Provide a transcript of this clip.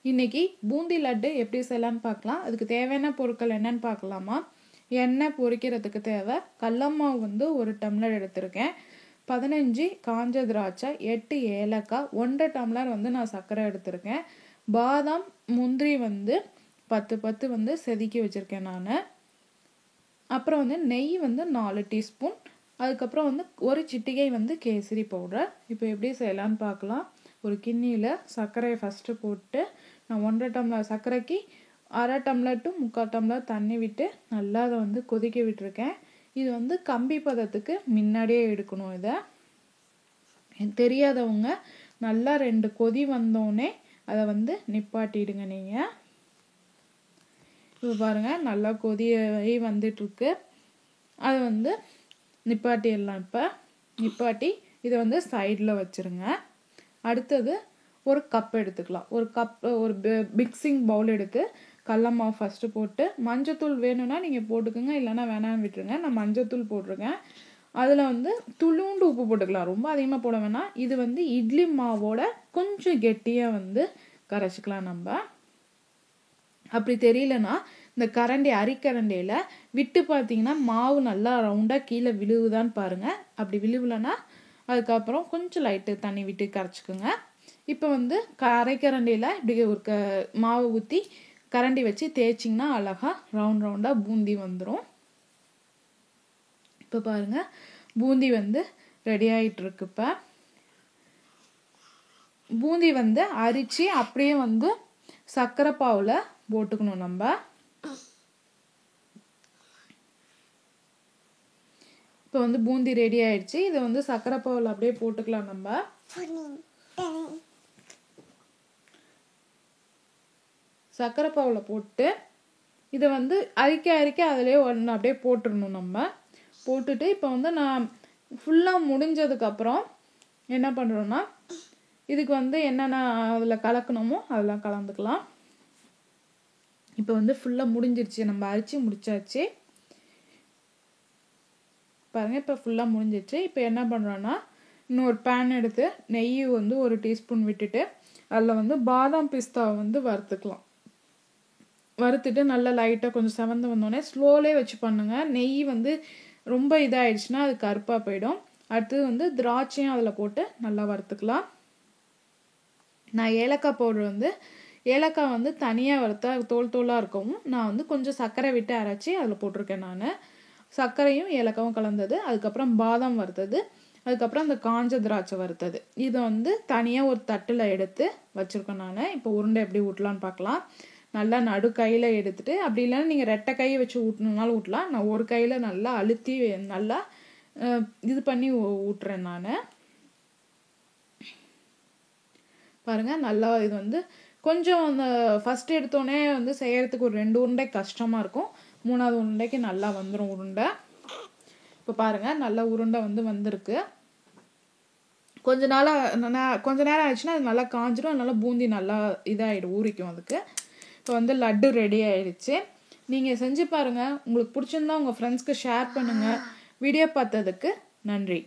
இன்னைக்கு பூந்தி லட்டு எப்படி செய்யலான்னு பார்க்கலாம். அதுக்கு தேவையான பொருட்கள் என்னன்னு பார்க்கலாமா. எண்ணெய் பொரிக்கிறதுக்கு தேவை கடல மாவு வந்து 1 டம்ளர் எடுத்திருக்கேன். 15 காஞ்ச திராட்சை, 8 ஏலக்காய், 1 டம்ளர் வந்து நான் சர்க்கரை எடுத்திருக்கேன். பாதாம் முந்திரி வந்து 10 வந்து செதுக்கி வச்சுருக்கேன் நான். அப்புறம் வந்து நெய் வந்து 4 டீஸ்பூன். அதுக்கப்புறம் வந்து 1 சிட்டிகை வந்து கேசரி பவுடர். இப்போ எப்படி செய்யலான்னு பார்க்கலாம். ஒரு கிண்ணியில் சர்க்கரையை ஃபஸ்ட்டு போட்டு நான் 1.5 டம்ளர் சர்க்கரைக்கு 1/2 டம்ளர் டு 3/4 டம்ளர் தண்ணி விட்டு நல்லா அதை வந்து கொதிக்க விட்டுருக்கேன். இது வந்து கம்பி பதத்துக்கு முன்னாடியே எடுக்கணும். இதை தெரியாதவங்க நல்லா 2 கொதி வந்தோடனே அதை வந்து நிப்பாட்டிடுங்க. நீங்கள் இப்போ பாருங்கள் நல்லா கொதியாகி வந்துட்டுருக்கு. அதை வந்து நிப்பாட்டிடலாம். இப்போ நிப்பாட்டி இதை வந்து சைடில் வச்சுருங்க. அடுத்தது ஒரு கப் எடுத்துக்கலாம். ஒரு மிக்சிங் பவுல் எடுத்து கடல மாவு ஃபஸ்ட்டு போட்டு மஞ்சத்தூள் வேணும்னா நீங்கள் போட்டுக்கோங்க, இல்லைன்னா வேணான்னு விட்டுருங்க. நான் மஞ்சத்தூள் போட்டிருக்கேன். அதில் வந்து துளுண்டு உப்பு போட்டுக்கலாம், ரொம்ப அதிகமாக போட வேணாம். இது வந்து இட்லி மாவோட கொஞ்சம் கெட்டியாக வந்து கரைச்சிக்கலாம். நம்ம அப்படி தெரியலனா இந்த கரண்டி அரிக்கரண்டியில் விட்டு பார்த்தீங்கன்னா மாவு நல்லா ரவுண்டாக கீழே விழுவுதான்னு பாருங்கள். அப்படி விழுவலைன்னா அதுக்கப்புறம் கொஞ்சம் லைட்டு தண்ணி விட்டு கரைச்சிக்கோங்க. இப்போ வந்து அரைக்கரண்டியில் இப்படி ஒரு மாவு ஊற்றி கரண்டி வச்சு தேய்ச்சிங்கன்னா அழகாக ரவுண்டாக பூந்தி வந்துடும். இப்போ பாருங்கள் பூந்தி வந்து ரெடி ஆகிட்டுருக்கு. இப்போ பூந்தி வந்து அரிச்சு அப்படியே வந்து சர்க்கரை பாவில் போட்டுக்கணும். நம்ம இப்போ வந்து பூந்தி ரெடி ஆயிடுச்சு. இதை வந்து சர்க்கரை பாவில் அப்படியே போட்டுக்கலாம். நம்ம சர்க்கரை பாவில் போட்டு இதை வந்து அரிக்க அதிலே ஒன்று அப்படியே போட்டுடணும். நம்ம போட்டுட்டு இப்போ வந்து நான் ஃபுல்லாக முடிஞ்சதுக்கப்புறம் என்ன பண்ணுறோன்னா இதுக்கு வந்து என்னென்ன அதில் கலக்கணுமோ அதெல்லாம் கலந்துக்கலாம். இப்போ வந்து ஃபுல்லாக முடிஞ்சிருச்சு, நம்ம அரிச்சு முடிச்சாச்சு பாருங்கள். இப்போ ஃபுல்லாக முடிஞ்சிருச்சு. இப்போ என்ன பண்ணுறோன்னா இன்னொரு பேன் எடுத்து நெய் வந்து 1 டீஸ்பூன் விட்டுட்டு அதில் வந்து பாதாம் பிஸ்தாவை வந்து வறுத்துக்கலாம். வறுத்துட்டு நல்லா லைட்டாக கொஞ்சம் செவந்து வந்தோடனே ஸ்லோலே வச்சு பண்ணுங்கள். நெய் வந்து ரொம்ப இதாகிடுச்சுன்னா அது கருப்பாக போயிடும். அடுத்தது வந்து திராட்சையும் அதில் போட்டு நல்லா வறுத்துக்கலாம். நான் ஏலக்காய் பவுடர் வந்து ஏலக்காய் வந்து தனியாக வறுத்தா தோலாக இருக்கவும் நான் வந்து கொஞ்சம் சர்க்கரை விட்டு அரைச்சி அதில் போட்டிருக்கேன். நான் சர்க்கரையும் ஏலக்காயும் கலந்தது, அதுக்கப்புறம் பாதாம் வறுத்தது, அதுக்கப்புறம் அந்த காஞ்ச திராட்சை வறுத்தது, இதை வந்து தனியாக ஒரு தட்டில் எடுத்து வச்சுருக்கேன். நான் இப்போ உருண்டை எப்படி ஊட்டலான்னு பார்க்கலாம். நல்லா நடு கையில் எடுத்துட்டு, அப்படி இல்லைன்னா நீங்கள் 2 கையை வச்சு ஊட்டணுன்னாலும் ஊட்டலாம். நான் ஒரு கையில் நல்லா அழுத்தி நல்லா இது பண்ணி ஊட்டுறேன். நான் பாருங்கள் நல்லா இது வந்து கொஞ்சம் அந்த ஃபஸ்ட்டு எடுத்தோடனே வந்து செய்கிறதுக்கு ஒரு 2 உருண்டை கஷ்டமாக இருக்கும். 3ஆவது உருண்டைக்கு நல்லா வந்துடும் உருண்டை. இப்போ பாருங்கள் நல்லா உருண்டை வந்து வந்திருக்கு. கொஞ்ச நேரம் ஆயிடுச்சுன்னா அது நல்லா காஞ்சிடும். அதனால பூந்தி நல்லா இதாகிடும், ஊறிக்கும் அதுக்கு. இப்போ வந்து லட்டு ரெடி ஆயிடுச்சு. நீங்கள் செஞ்சு பாருங்கள். உங்களுக்கு பிடிச்சிருந்தா உங்கள் ஃப்ரெண்ட்ஸ்க்கு ஷேர் பண்ணுங்கள். வீடியோ பார்த்ததுக்கு நன்றி.